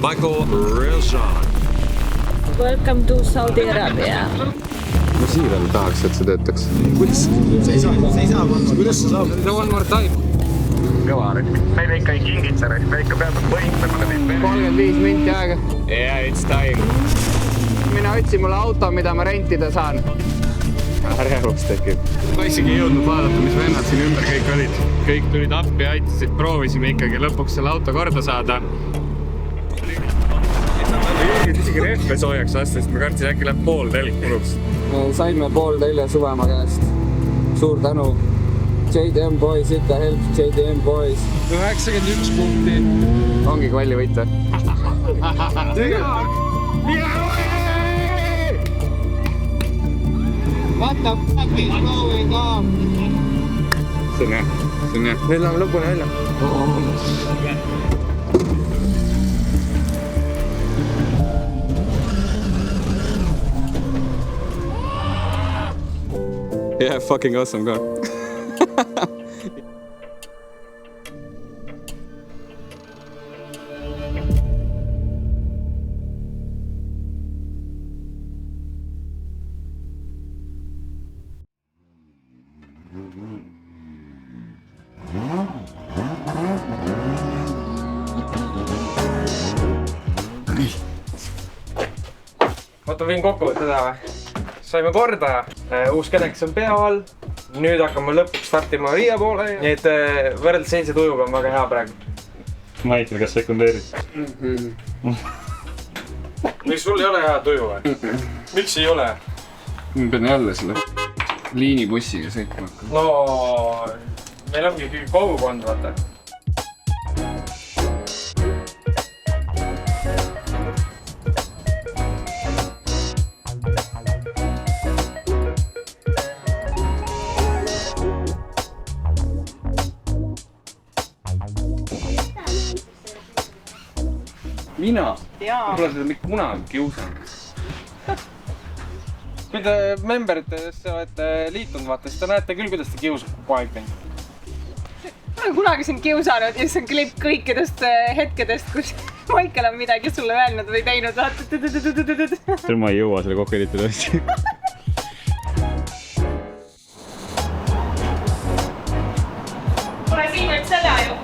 Michael Rezan. Welcome to Saudi Arabia. Ma siiralt tahaks, et see töötaks. Kuidas? See ei saa. Kuidas see saab? No one more time. Kõva rikk. Meile ikka ei kingitse, me ikka peame võitlema. 35 minti aega. Yeah, it's time. Mine otsi mulle auto, mida ma rentida saan. Rehvus tekib. Ma isegi ei jõudnud vaadata, mis vennad siin ümber kõik olid. Kõik tulid appi, aitasid, proovisime ikkagi lõpuks selle auto korda saada. Isegi rehve soojaks lasta, sest ma kartsin äkki läheb pool telg kuluks. Me saime pool telja Suvemaa käest. Suur tänu. JDM Boys, ikka help JDM Boys. 91 punkti. Ongi kvalli võita. What the fuck is going on? See on jah. Nüüd läheme lõpuni välja. Yeah, fucking awesome car. Oota, võin kokku võtta täna või? Saime korda, uus kädeks on pea all. Nüüd hakkame lõpuks startima Riia poole. Nii et võrreldes eilse tujuga on väga hea praegu. Maikil, kas sekundeerid? Miks sul ei ole hea tuju või? Miks ei ole? Ma pean jälle selle liinibussiga sõitma hakkama. No, meil ongi kogukond, vaata. Mina? Pole seda mitte kunagi kiusanud. Kui te memberitesse olete liitunud, vaata, siis te näete küll, kuidas te kiusab kogu aeg neid. Ma olen kunagi sind kiusanud ja see on klipp kõikidest hetkedest, kus Maicel on midagi sulle öelnud või teinud. Teil ma ei jõua selle kokku eritada hästi. Kuna siin võib seda ju.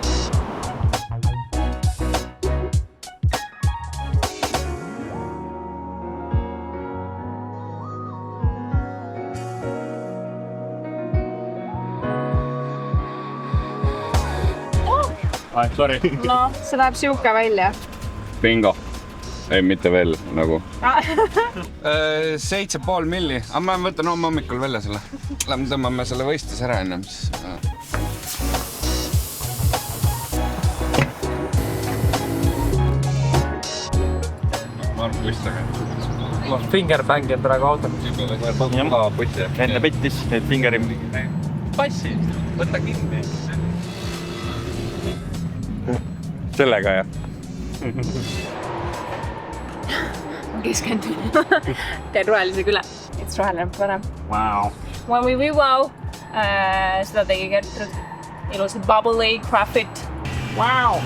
Sorry. No, see läheb siuke välja. Bingo. Ei, mitte veel, nagu. 7,5 milli. Aga ma võtan homme hommikul välja selle. Lähme tõmbame selle võistluse ära enne. Ma arvan, võistlega. Fingerbängi on praegu autot. Enne pettis, need fingeri. Passi, võta kinni. Sellega, jah. Ma keskendun. Teen rohelise küle. It's roheline parem. Wow. When we wow. Seda tegi Gertrud. Ilusad bubbly, craft. Wow.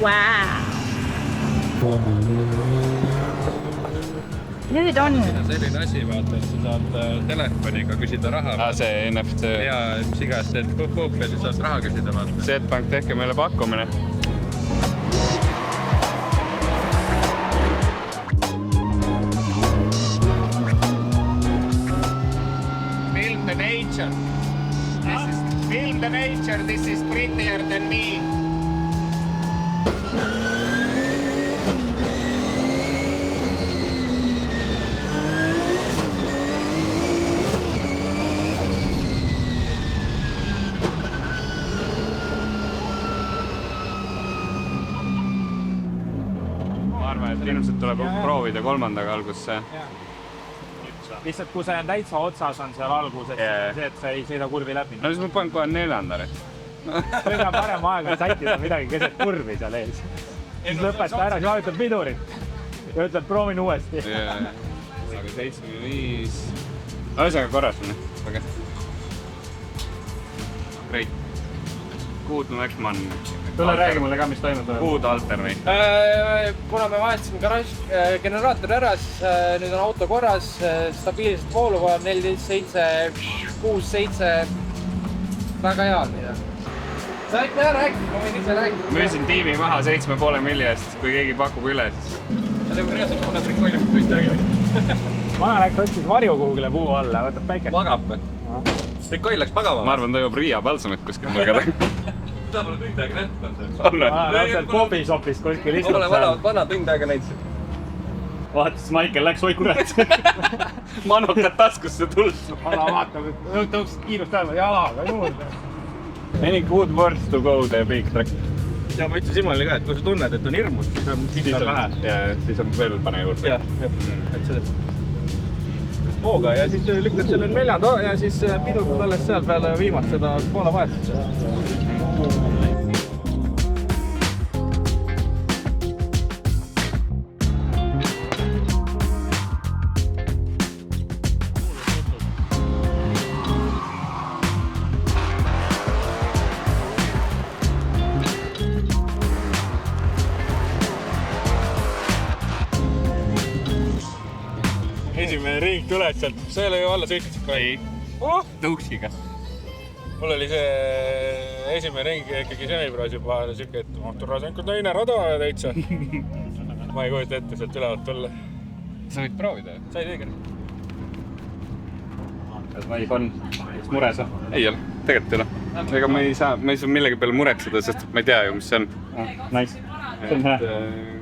Wow. Nüüd on. Selline asi, vaata, et sa saad telefoniga küsida raha. See NFC. Ja mis igas teed pup-pup ja siis saad raha küsida, vaata. Swedbank, tehke meile pakkumine. Film the nature. Film the nature. This is prettier than me. Ma arvan, et ilmselt tuleb proovida kolmandaga algusse. Lihtsalt kui see on täitsa otsas on seal alguses, see, et sa ei sõida kurvi läbi. No siis ma panen kohe 4. Sõida parem aega sättida midagi keset kurvi seal ees. Siis lõpeta ära, siis vajutab pidurit ja ütled proovin uuesti. Aga 75... Ühesõnaga korras on. Great. Good next man. Tule räägi mulle ka, mis toimub. Uud alternatiiv. Kuna me vahetasime generaatori ära, siis nüüd on auto korras, stabiilselt vooluva 14, 7, 6, 7. Väga hea on mida. Sa võid teha rääkida, ma võin ise rääkida. Müüsin tiimi maha 7,5 milli eest, kui keegi pakub üle, siis. Ja teeme reaalselt, kuna trikoilim tund järgi. Vana läks otsis varju kuhugile puu alla, võtab päike. Magab või? Trikoil läks magama. Ma arvan, ta jõuab Riia palsamit kuskil mõlga taga. Ta pole tund aega näinud. Vana läks Bobisopis kuskil istub. Vana tund aega näinud. Vaatas, Michael läks, oi kurat. Manukad taskusse tuld. Vana vaatab, et tõuksid kiirust ajama jalaga juurde. Any good words to go the big track? Ja ma ütlen Simonile ka, et kui sa tunned, et on hirmus, siis on vähe. Ja siis on veel pane juurde. Jah, et see hooga ja siis lükkad selle neljanda ja siis pidurdad alles seal peale viimast seda poole vahetust. Esimene ring tuleb sealt. See ei ole ju alla sõitsid ka. Ei. Tõuksiga. Mul oli see esimene ring ikkagi semiproos juba siuke, et Turasenko teine rada täitsa. Ma ei kujuta ette sealt ülevalt tulla. Sa võid proovida. Sa ei teegi. Kas vaib on? Kas mures on? Ei ole, tegelikult ei ole. Ega ma ei saa millegi peale muretseda, sest ma ei tea ju, mis see on. Nice.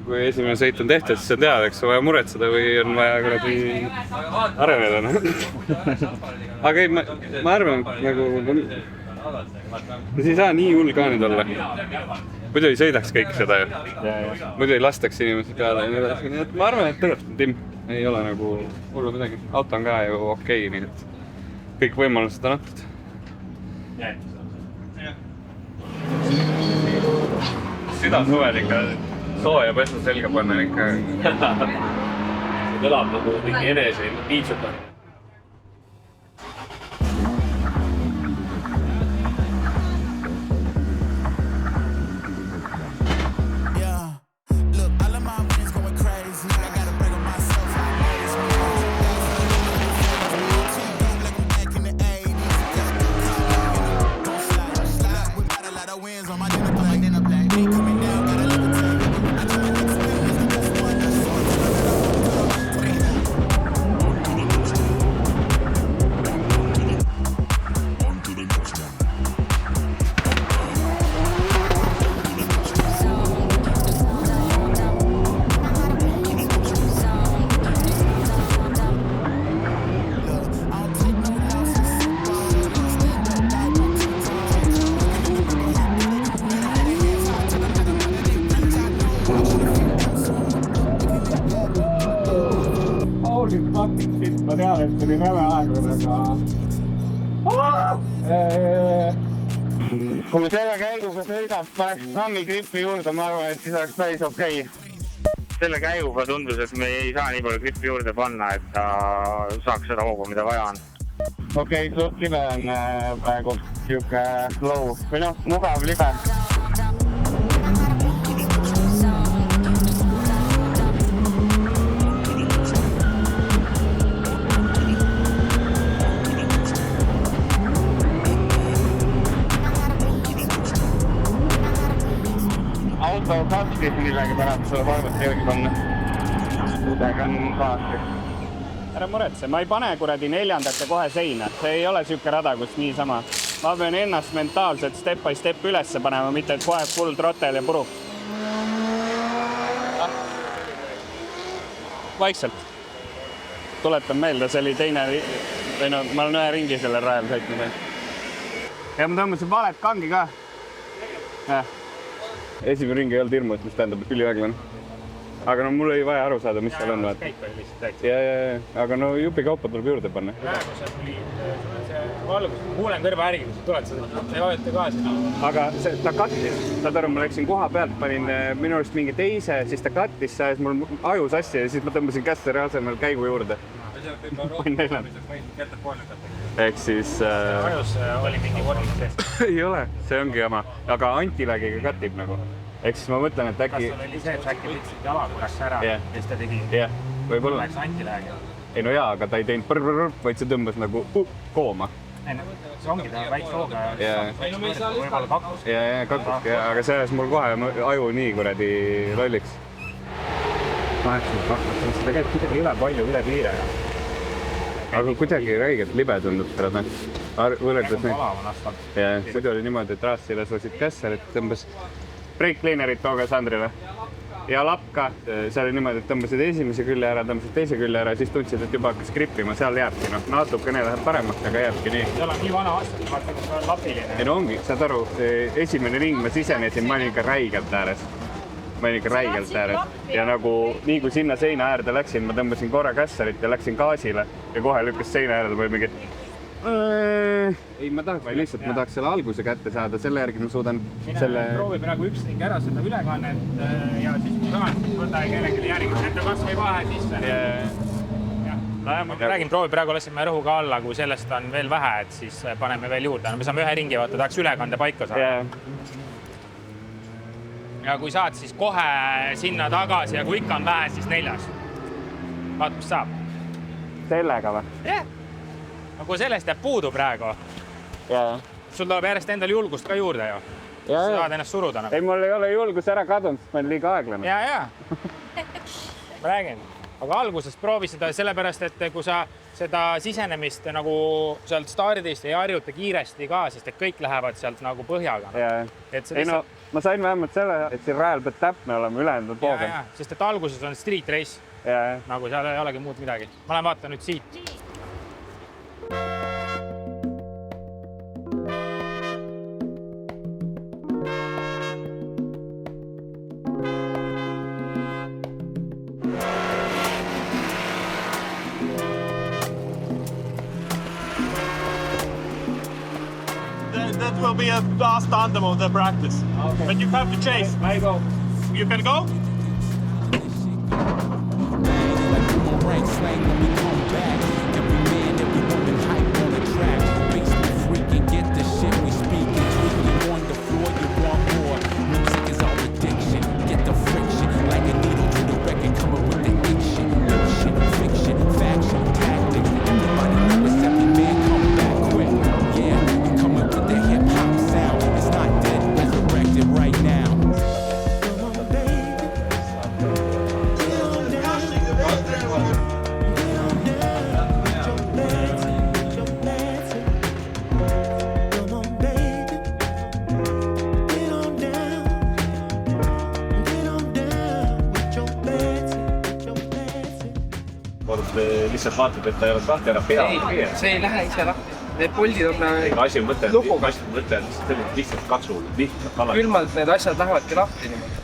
Kui esimene sõit on tehtud, siis on teada, eks on vaja muretseda või on vaja kuradi areneda. Aga ei, ma arvan, nagu see ei saa nii hull ka nüüd olla. Muidu ei sõidaks kõik seda ju. Muidu ei lastaks inimesi peale. Nii et ma arvan, et tegelikult Tim ei ole nagu hullu midagi. Auto on ka ju okei, nii et kõik võimalused on antud. Südamsuvel ikka sooja pesu selga panna ikka. See kõlab nagu mingi enese piitsutab. Ma tean, et tuli väga aeglaselt, aga... Kui me selle käiguga sõidab, paneks grammi grippi juurde, ma arvan, et siis oleks päris okei. Selle käiguga tundus, et me ei saa nii palju grippi juurde panna, et ta saaks seda hoogu, mida vaja on. Okei, suht libe on praegu siuke low või noh, mugav libe. Auto katskis millegi pärast tuleb arvati jõgi panna. Midagi on kaasti. Ära muretse, ma ei pane kuradi neljandate kohe seina. See ei ole siuke rada, kus niisama. Ma pean ennast mentaalselt step by step ülesse panema, mitte et kohe full trottel ja puru. Vaikselt. Tuletan meelde, see oli teine... Või no, ma olen ühe ringi sellel rajal sõitnud. Ja ma tõmbasin valet kangi ka. Esimene ring ei olnud hirmu, mis tähendab, et üliväglan. Aga no mul ei vaja aru saada, mis seal on. Käik oli lihtsalt. Ja, aga no jupi kaupa tuleb juurde panna. Praegu see tuli see valgus. Kuulen kõrva ärgi, kui sa tuled seda. Ei vajuta gaasi. Aga ta kattis. Saad aru, ma läksin koha pealt, panin minu arust mingi teise, siis ta kattis, sajas mul aju sassi ja siis ma tõmbasin kässeri asemel käigu juurde. ehk siis Ajus oli mingi vormik sees. ei ole, see ongi jama, aga antilagiga katib nagu. Ehk siis ma mõtlen, et äkki... Kas oli see, et äkki võtsid jala korraks ära ja siis ta tegi... Jah, võib-olla. Läks antiläägi. Ei no jaa, aga ta ei teinud prrrr, vaid see tõmbas nagu kooma. See ongi ta väikse hooga võib-olla kakkus. Ja kakkus, aga selles mul kohe aju nii kuradi lolliks. 82, seda käib kuidagi üle palju, üle piire. Aga kuidagi räigelt libe tundub seda. Võrreldes neid. Ja muidu oli niimoodi, et Raassile sosid kässarit, tõmbas break-cleanerit tooga Sandrile. Ja lapka, see oli niimoodi, et tõmbasid esimese külje ära, tõmbasid teise külje ära, siis tundsid, et juba hakkas grippima, seal jääbki. Natukene läheb paremaks, aga jääbki nii. Seal on nii vana aastat, et vaata, kus on lapiline. Ei no ongi, saad aru, esimene ring ma sisenesin, ma olin ikka räigelt ääres. Ja nagu nii kui sinna seina äärde läksin, ma tõmbasin korra kässarit ja läksin gaasile ja kohe lükkas seina äärde või mingi... Ei, ma tahaks selle alguse kätte saada, selle järgi ma suudan selle... Proovi praegu üks ring ära seda ülekannet ja siis kui saan, võta kellelegi järgi, enda kas või vahe sisse. Ma räägin, proovi praegu lasime rõhuga alla, kui sellest on veel vähe, et siis paneme veel juurde. Me saame ühe ringi, vaata, tahaks ülekande paika saada. Ja kui saad, siis kohe sinna tagasi ja kui ikka on vähe, siis 4. Vaat, mis saab. Sellega või? Jah. No kui sellest jääb puudu praegu, sul tuleb järjest endal julgust ka juurde ju. Sa saad ennast suruda. Ei, mul ei ole julgus ära kadunud, sest ma olen liiga aeglane. Ja. Ma räägin. Aga alguses proovi seda sellepärast, et kui sa seda sisenemist nagu sealt stardist ei harjuta kiiresti ka, sest et kõik lähevad sealt nagu põhjaga. Ei no, ma sain vähemalt selle, et siin rajal peab täpne olema ülejäänud poogen. Sest et alguses on street race. Nagu seal ei olegi muud midagi. Ma lähen vaatan nüüd siit. That will be a last anthem of the practice. Okay. But you have to chase. I go. You can go? Lihtsalt vaatad, et ta ei ole lahti ära peale. See ei lähe ise lahti. Need poldid on Asi mõte, lihtsalt katsu, lihtsalt alati. Külmalt need asjad lähevadki lahti niimoodi.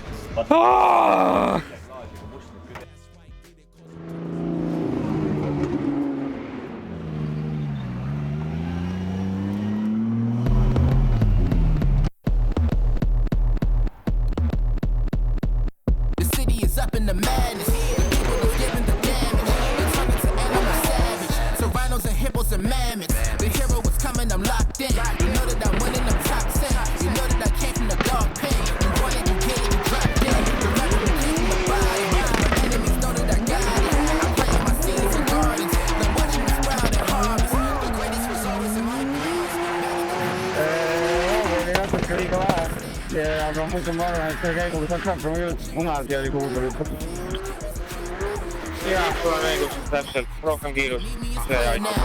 Aga muidu ma arvan, et see käiguga saaks hakkama just munalgi oli kuulda lõpuks. Jah, tuleb õigus täpselt, rohkem kiirus. See aitab.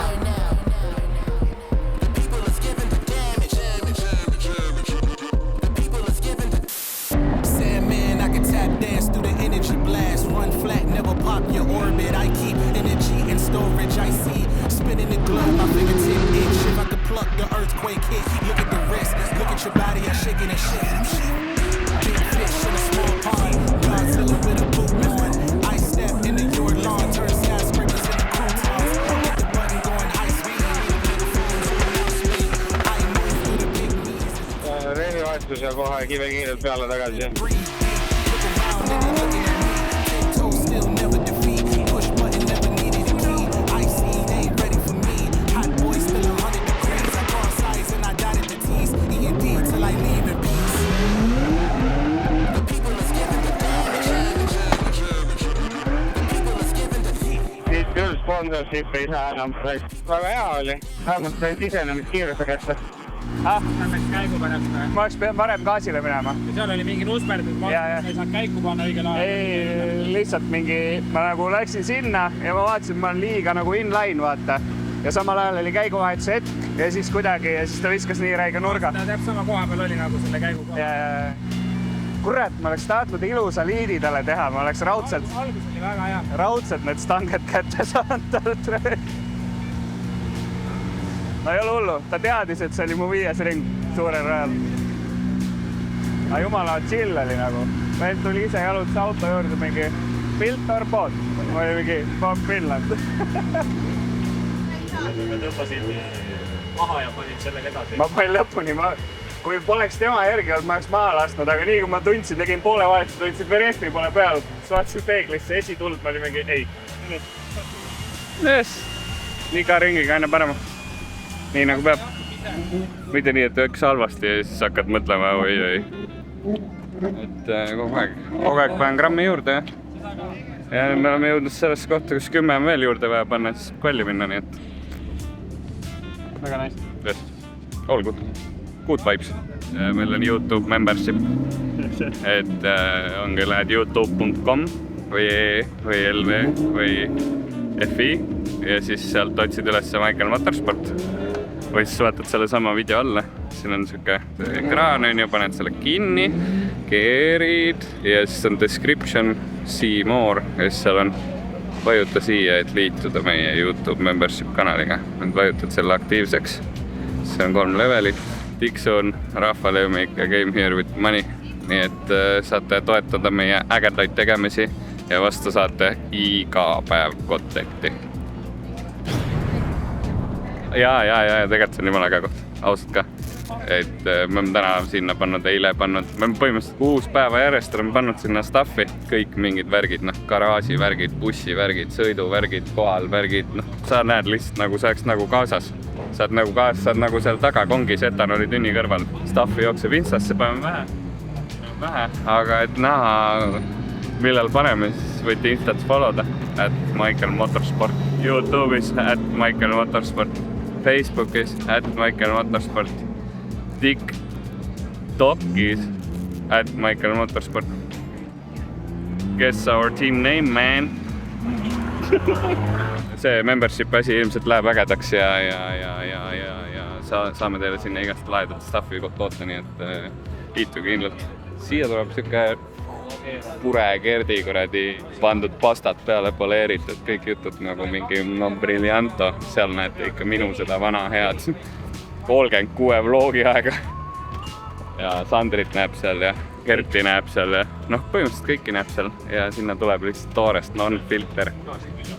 Reenivahetus ja kohe kive kiirelt peale tagasi. sponsorship ei saa enam. Väga hea oli. Vähemalt sai sisenemiskiiruse kätte. Läks käigu pärast. Ma oleks pidanud varem gaasile minema. Ja seal oli mingi nusperd, et ma ei saa käiku panna õigel ajal. Ei, lihtsalt mingi, ma nagu läksin sinna ja ma vaatasin, ma olen liiga nagu inline, vaata. Ja samal ajal oli käiguvahetuse hetk ja siis kuidagi, ja siis ta viskas nii räige nurga. Ta täpselt sama koha peal oli nagu selle käigu koha. Kurat, ma oleks tahtnud ilusa liidi talle teha, ma oleks raudselt... Algus oli väga hea. Raudselt need stanged kätte saanud talt. No ei ole hullu, ta teadis, et see oli mu 5. ring suurel rajal. Aga jumala chill oli nagu. Meil tuli ise jalutas auto juurde mingi pilt or pot. Ma oli mingi Bob Finland. Ma tõmbasin maha ja panin sellega edasi. Ma panin lõpuni, kui poleks tema järgi olnud, ma oleks maha lasknud, aga nii kui ma tundsin, tegin poole vahetuse, tundsin Veresmi pole peal, vaatasin peeglisse, esituld, ma oli mingi ei. Yes. Nii ka ringiga aina parema. Nii nagu peab. Mitte nii, et üks halvasti ja siis hakkad mõtlema või. Et kogu aeg panen grammi juurde, jah. Ja me oleme jõudnud sellesse kohta, kus 10 on veel juurde vaja panna, siis kvalli minna, nii et. Väga nice. Yes. All good. Good vibes. Meil on YouTube membership. Et ongi lähed youtube.com või LV või FI ja siis sealt otsid üles Michael Motorsport. Või siis vaatad selle sama video alla. Siin on siuke ekraan, paned selle kinni, keerid ja siis on description, see more ja siis seal on vajuta siia, et liituda meie YouTube membership kanaliga. Nüüd vajutad selle aktiivseks. See on 3 levelit. Dixon, rahvalemmik ja Game Here with Money. Nii et saate toetada meie ägedaid tegemisi ja vastu saate iga päev kontakti. Ja, tegelikult see on jumala äge koht. Ausalt ka. Et me oleme täna sinna pannud, eile pannud. Me oleme põhimõtteliselt 6 päeva järjest oleme pannud sinna staffi. Kõik mingid värgid, garaaži värgid, bussi värgid, sõidu värgid, kohal värgid. Sa näed lihtsalt nagu sa oleks nagu kaasas. Saad nagu kaasas, saad nagu seal taga kongis etanoli tünni kõrval. Staffi jookseb Instasse, paneme vähe. Aga et näha, millal paneme, siis võite Instat followda. At Michael Motorsport. YouTube'is at Michael Motorsport. Facebookis at Michael Motorsport. TikTokis at Michael Motorsport. Guess our team name, man. See membership asi ilmselt läheb ägedaks ja saame teile sinna igast laedat staffi koota, nii et liituge kindlalt. Siia tuleb siuke pure kerdi kuradi pandud pastat peale poleeritud, kõik jutud nagu mingi brillianto. Seal näete ikka minu seda vana head 36 vlogi aega. Ja Sandrit näeb seal ja Kerti näeb seal ja põhimõtteliselt kõiki näeb seal ja sinna tuleb lihtsalt toorest non-filter.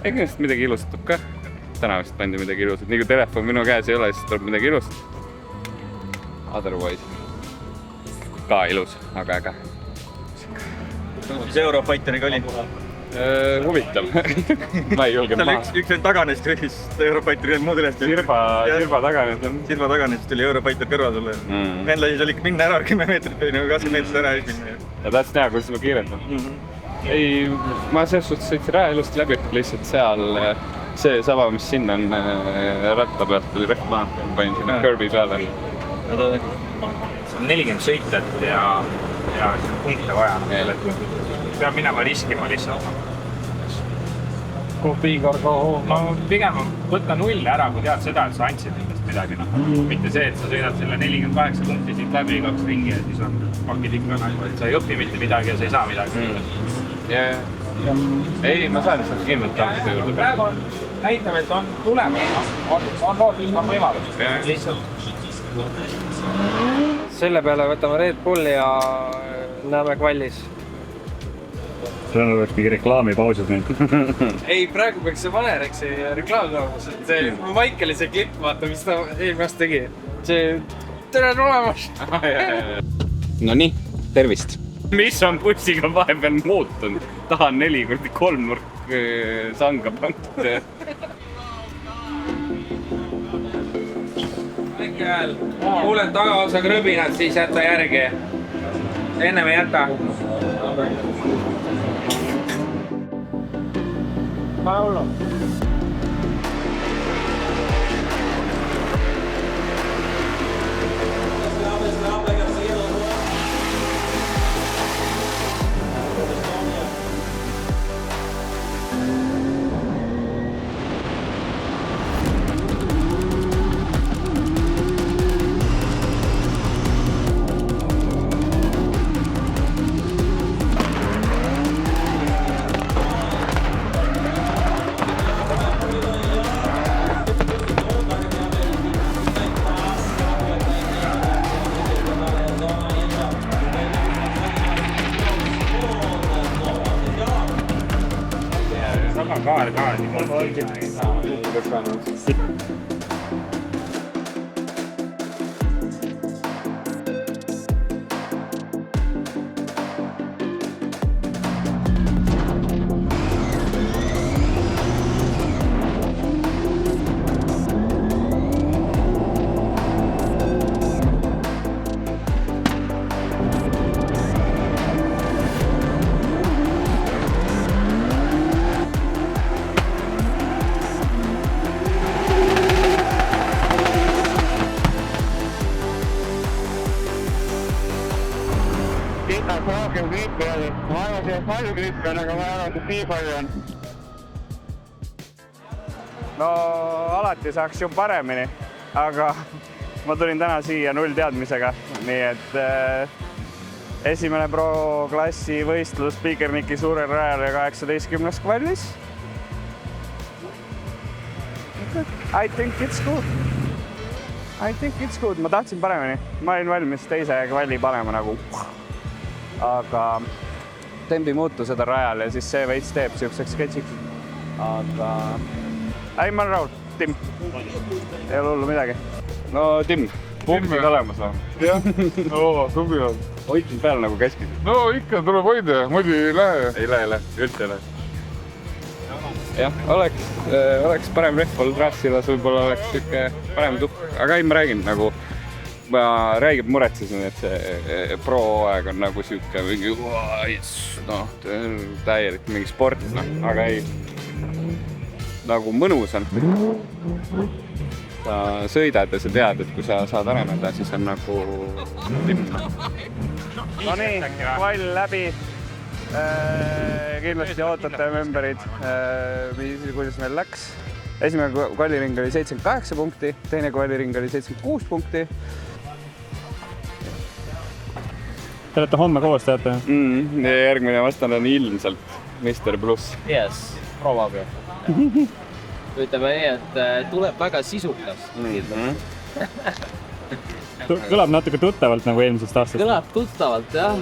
Kindlasti midagi ilustab ka. Täna vist pandi midagi ilusat. Nii kui telefon minu käes ei ole, siis tuleb midagi ilusat. Otherwise. Ka ilus, aga äge. Mis Eurofighteri oli? Huvitav. Ma ei julge maha. Üks taganes kõigist Eurofighteri muud ülest. Sirba taganes. Sirba taganes tuli Eurofighter kõrval sulle. Venn lasi seal ikka minna ära 10 meetrit või 20 meetrit ära minna. Ja tahtsin näha, kuidas ma kiirendan. Ei, ma selles suhtes sõitsin raja ilusti läbi, lihtsalt seal see saba, mis sinna on ratta pealt, oli rehv maha, panin sinna curbi peale. See on 40 sõitet ja punkte vaja. Peab minema riskima lihtsalt. No pigem võtta 0 ära, kui tead seda, et sa andsid endast midagi. Mitte see, et sa sõidad selle 48 punkti siit läbi 2 ringi ja siis on pakid ikka, et sa ei õpi mitte midagi ja sa ei saa midagi. Ei, ma saan lihtsalt kindlalt tahtida juurde. Praegu näitab, et on tulemas, on lootus, on võimalus. Lihtsalt. Selle peale võtame Red Bulli ja näeme kvallis. See oleks mingi reklaamipausid nüüd. Ei, praegu peaks see Vaneriksi reklaam tulemas. Michaeli see klipp, vaata, mis ta eelmine aasta tegi. See tere tulemas. No nii, tervist. Mis on bussiga vahepeal muutunud? Tahan 4x3 nurk sanga pandud. Väike hääl. Kuuled tagaosa krõbinad, siis jäta järgi. Enne me jäta. Paolo. kaardi. Kitaks rohkem gripi oli. Ma arvasin, et palju gripi on, aga ma ei arvasin, et nii palju on. No alati saaks ju paremini, aga ma tulin täna siia 0 teadmisega, nii et esimene pro-klassi võistlus Pigerniki suurel rajal ja 18 kvallis. I think it's good. Ma tahtsin paremini. Ma olin valmis teise kvalli panema nagu. Aga tempi muutu seda rajal ja siis see veits teeb siukseks sketšiks. Aga ei, ma olen rahul. Tim. Ei ole hullu midagi. No Tim, punktid olemas või? Jah, no tubli on. Hoidsin peal nagu keskis. No ikka tuleb hoida, muidu ei lähe. Ei lähe, üldse ei lähe. Jah, oleks parem rehv olnud rassilas, võib-olla oleks siuke parem tuhk. Aga ei, ma räägin nagu, ma muretsesin, et see pro-aeg on nagu siuke mingi, täielik mingi sport, aga ei, nagu mõnus on. Sa sõidad ja sa tead, et kui sa saad areneda, siis on nagu timma. No nii, kvall läbi. Kindlasti ootate memberid, kuidas meil läks. Esimene kvalliring oli 78 punkti, teine kvalliring oli 76 punkti. Te olete homme koos, teate? Järgmine vastan on ilmselt Mr. Plus. Yes, proovab ju. Ütleme nii, et tuleb väga sisukas. Kõlab natuke tuttavalt nagu eelmisest aastast. Kõlab tuttavalt, jah.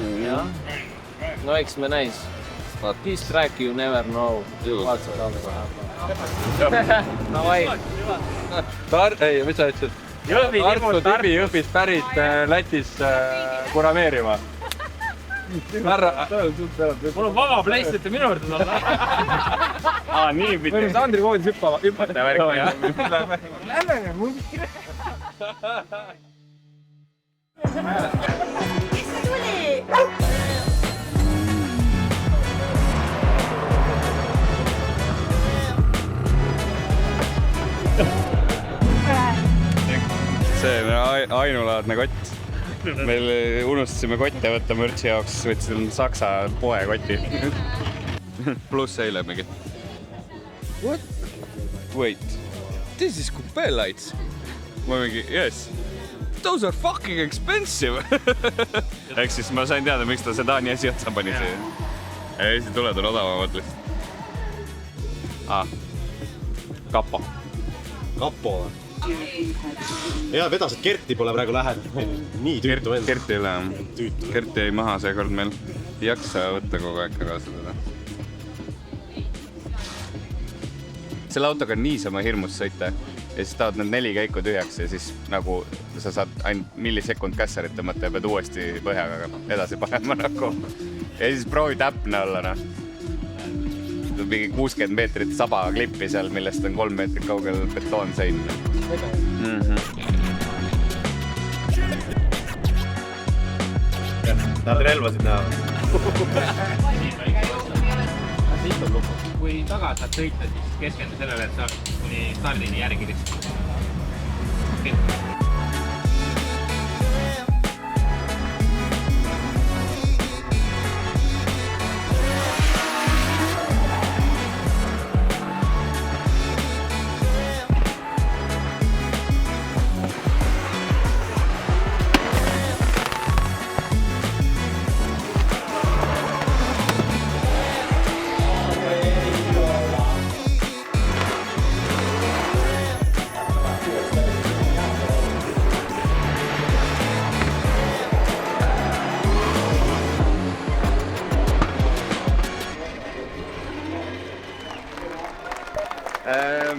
No eks me näis. This track you never know. No vai. Ei, mis sa ütlesid? Tartu Tibi Jõhvist pärit Lätis kurameerima. Mul on vaba place, et minu juurde tulla. Nii pidi. Võime Sandri voodis hüppata värki. Lähme, mul kire. See on ainulaadne kott. Meil unustasime kotte võtta mürtsi jaoks, võtsin Saksa poe koti. Pluss eile mingi. What? Wait, this is coupe lights. Ma mingi, yes. Those are fucking expensive. Ehk siis ma sain teada, miks ta sedaani esi otsa pani see. Ja esi tuled on odavamad lihtsalt. Kapo. Kapo. Ja vedas, et Kerti pole praegu lähedal. Nii tüütu veel. Kerti ei ole. Kerti jäi maha seekord meil. Ei jaksa võtta kogu aeg kaasa teda. Selle autoga on niisama hirmus sõita ja siis tahad need 4 käiku tühjaks ja siis nagu sa saad ainult millisekund kässarit tõmmata ja pead uuesti põhjaga edasi panema nagu. Ja siis proovi täpne olla, mingi 60 meetrit saba klippi seal, millest on 3 meetrit kaugel betoonsein. Tahad relvasid näha? Kui taga saad sõita, siis keskendu sellele, et saab kuni stardini järgi lihtsalt.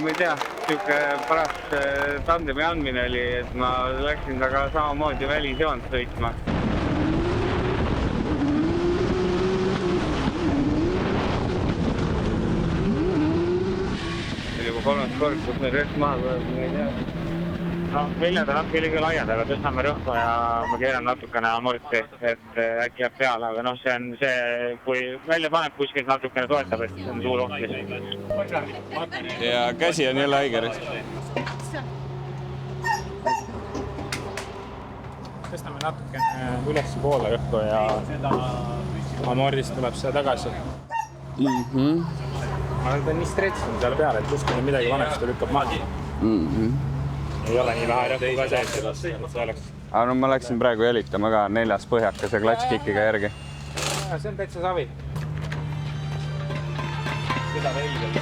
ma ei tea, siuke pärast tandemi andmine oli, et ma läksin taga samamoodi välisjoont sõitma. oli juba 3. kord, kus meil rööst maha tuleb, ma ei tea. No, viljad on natuke liiga laiad, aga tõstame rõhku ja ma keeran natukene amorti, et äkki jääb peale, aga noh, see on see, kui välja paneb kuskilt natukene toetab, et see on suur oht. Ja käsi on jälle haiger. Tõstame natukene üles poole rõhku ja amordist tuleb see tagasi. Ma olen nii stretsin seal peale, et kuskil on midagi vaneks, ta lükkab maha. Ei ole nii vähe rõhku ka see, et see oleks. Aga no ma läksin praegu jälitama ka 4. põhjakas ja klatškikiga järgi. See on täitsa savi. Seda veidelt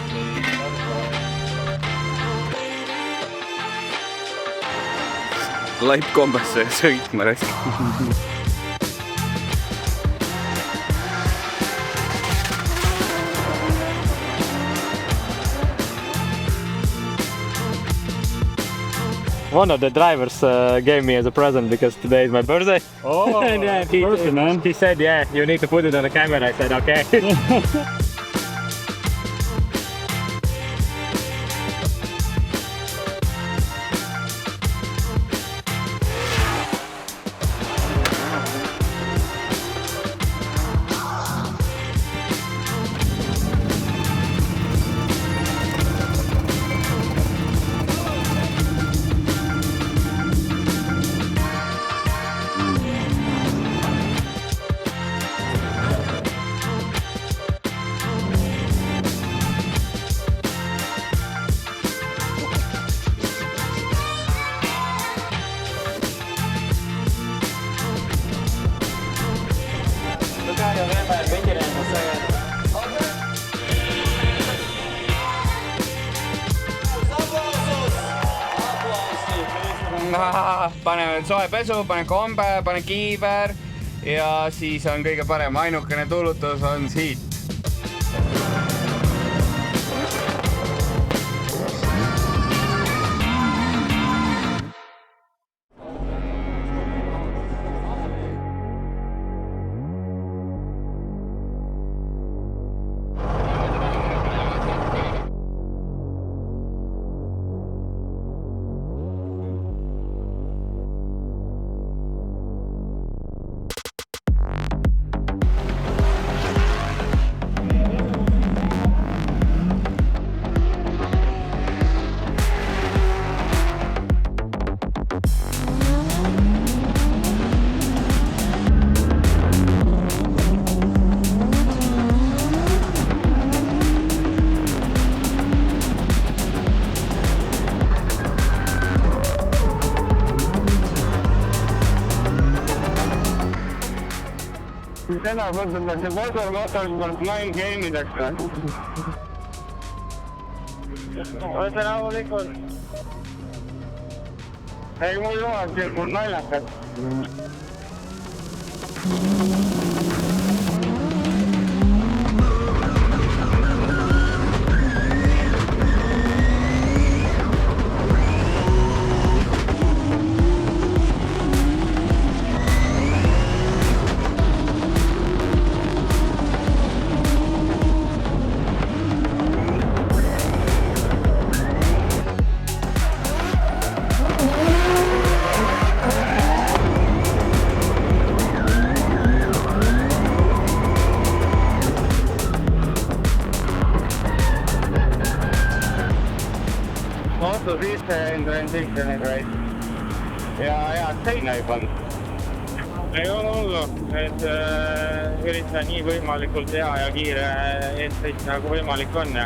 Laip kombesse sõitma raisk. One of the drivers gave me as a present because today is my birthday. Oh, and he said, yeah, you need to put it on the camera. I said, okay. Pane soe pesu, pane kombe, pane kiiver ja siis on kõige parem. Ainukene tulutus on siit. Täna võtame see motor main game'ideks. Võta rahulikult. Ei, mul juhad naljakas. Moto sisse endale sikseni raid. Ja seina ei pannud. Ei ole hullu, et üritan nii võimalikult hea ja kiire eest sõita nagu võimalik on.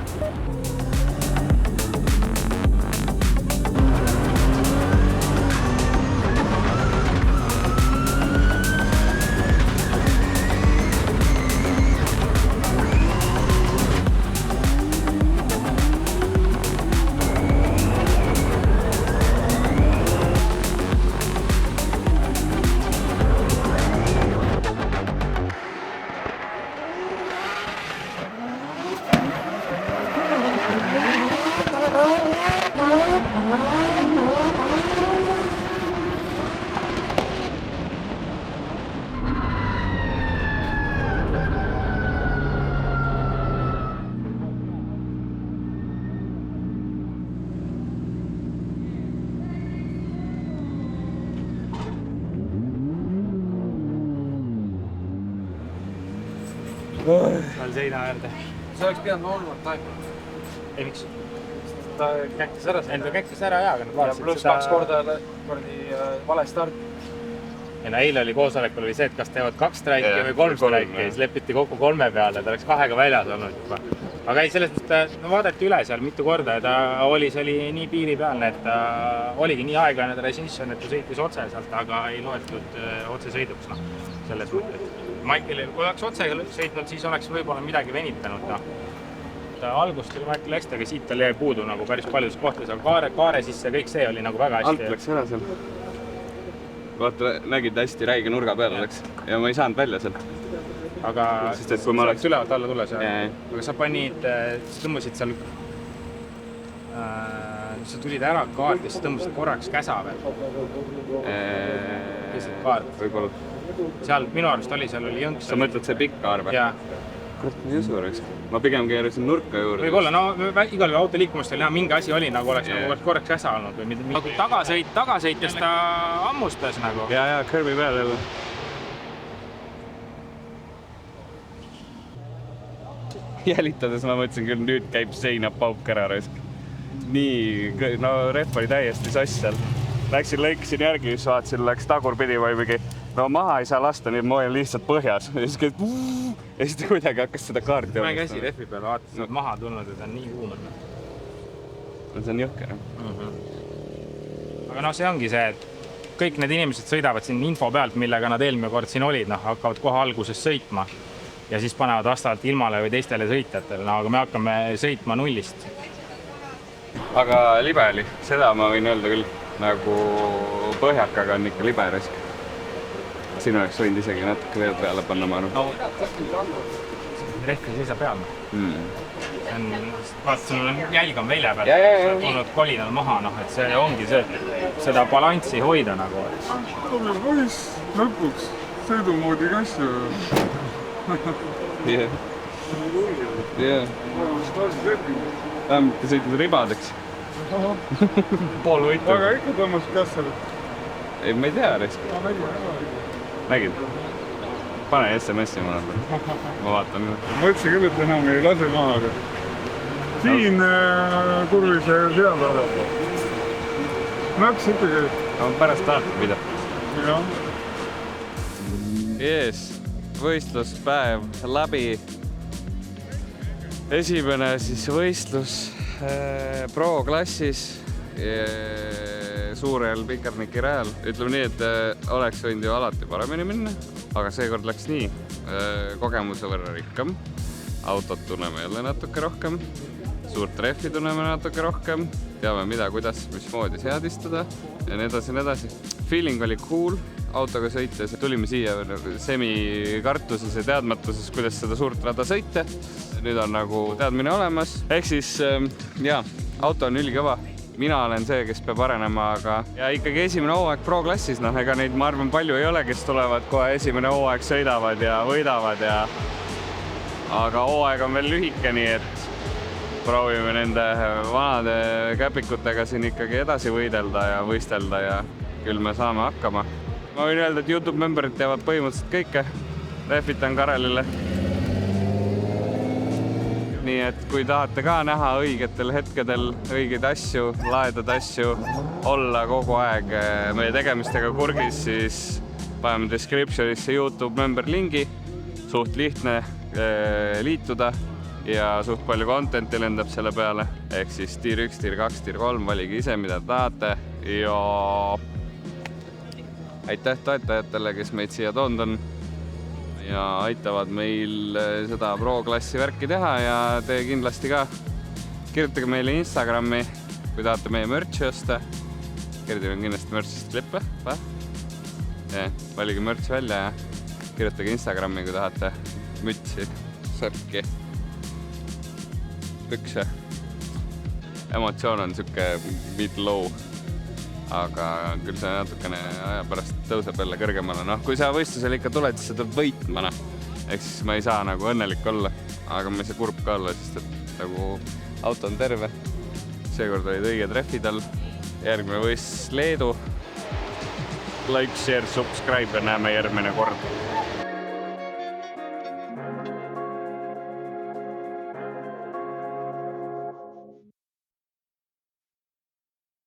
seal seina äärde. See oleks pidanud olnud taimma. Ei, miks? Ta käkkis ära. Enda käkkis ära, jaa, aga nad vaatasid pluss 2 korda vale start. Eile oli koosolekul oli see, et kas teevad 2 streiki või 3 streiki, siis lepiti kokku 3 peale, ta oleks 2-ga väljas olnud juba. Aga ei, sellest mõttes vaadati üle seal mitu korda ja see oli nii piiripealne, et ta oligi nii aeglane transition, et ta sõitis otse sealt, aga ei loetud otsesõiduks, selles mõttes. Michael, kui oleks otse sõitnud, siis oleks võib-olla midagi venitanud. Algust oli Michael hästi, aga siit tal jäi puudu päris paljudes kohtades, aga kaare sisse kõik see oli väga hästi. Alt läks ära seal. Vaata, nägid hästi räige nurga peale läks ja ma ei saanud välja sealt. Aga sest et kui ma oleks ülevalt alla tulles, aga sa tõmbasid seal, sa tulid ära kaart ja sa tõmbasid korraks käsa veel. Lihtsalt kaart. Võib-olla. Seal minu arust oli, seal oli jõnks. Sa mõtled see pikk kaar või? Jaa. Kurat, ma ei usu oleks. Ma pigem keerasin nurka juurde. Võib-olla, igal auto liikumust oli näha, mingi asi oli, oleks korraks käsa olnud või midagi. Tagasõitjas ta ammustas . Jaa, kõrbi peal jälle. Jälitades ma mõtlesin küll, nüüd käib seina pauk ära raisk. Nii, rehv oli täiesti sass seal. Läksin, lõikasin järgi, siis vaatasin, läks tagurpidi või mingi. No maha ei saa lasta, nii et ma olin lihtsalt põhjas. Ja siis ta kuidagi hakkas seda kaarti. Ma käsi rehvi peale vaatasin, et maha tulnud ja ta on nii kuum. See on jõhker. Aga see ongi see, et kõik need inimesed sõidavad siin info pealt, millega nad eelmine kord siin olid, hakkavad kohe alguses sõitma ja siis panevad vastavalt ilmale või teistele sõitjatele, aga me hakkame sõitma nullist. Aga libe oli, seda ma võin öelda küll, nagu põhjakaga on ikka libe risk. Siin oleks võinud isegi natuke veel peale panna, ma arvan. Rehvi seisa peal. Vaata, sul on jälg on välja peal, tulnud kolinal maha, et see ongi see, seda balanssi hoida . Tuli poiss lõpuks sõidumoodi kasju. Jah. Vähemalt te sõitnud ribadeks. Pool võitu. Aga ikka tõmmas kassale. Ei, ma ei tea, risk. Nägid? Pane SMS-i mulle. Ma vaatan. Ma ütlesin küll, et enam ei lase maha, aga siin kurvis ja seal olema. Näks ikkagi. Ma pärast tahate mida. Jah. Jees, võistluspäev läbi. Esimene siis võistlus pro-klassis suurel Pikarniki rajal. Ütleme nii, et oleks võinud ju alati paremini minna, aga seekord läks nii. Kogemuse võrra rikkam, autot tunneme jälle natuke rohkem, suurt rehvi tunneme natuke rohkem, teame mida, kuidas, mismoodi seadistada ja nii edasi. Feeling oli cool, autoga sõites tulime siia semi-kartuses ja teadmatuses, kuidas seda suurt rada sõita. Nüüd on nagu teadmine olemas, ehk siis jaa, auto on ülikõva. Mina olen see, kes peab arenema, aga ja ikkagi esimene hooaeg pro-klassis, ega neid ma arvan palju ei ole, kes tulevad kohe esimene hooaeg sõidavad ja võidavad ja aga hooaeg on veel lühike, nii et proovime nende vanade käpikutega siin ikkagi edasi võidelda ja võistelda ja küll me saame hakkama. Ma võin öelda, et YouTube memberid teevad põhimõtteliselt kõike. Lehvitan Karelile. Nii et kui tahate ka näha õigetel hetkedel õigeid asju, laedad asju, olla kogu aeg meie tegemistega kurgis, siis paneme descriptionisse YouTube member lingi. Suht lihtne liituda ja suht palju contenti lendab selle peale. Ehk siis tier 1, tier 2, tier 3, valige ise, mida tahate. Ja aitäh toetajatele, kes meid siia toonud on. Ja aitavad meil seda pro-klassi värki teha ja te kindlasti ka kirjutage meile Instagrami, kui tahate meie mürtsi osta. Kerdil on kindlasti mürtsist klippe. Valige mürtsi välja ja kirjutage Instagrami, kui tahate mütsi, särki, pükse. Emotsioon on siuke mid-low. Aga küll see natukene aja pärast tõuseb jälle kõrgemale. Kui sa võistlusel ikka tuled, siis sa tuleb võitma. Ehk siis ma ei saa nagu õnnelik olla, aga ma ei saa kurb ka olla, sest et nagu auto on terve. Seekord olid õiged rehvid all. Järgmine võistlus Leedu. Like, share, subscribe ja näeme järgmine kord.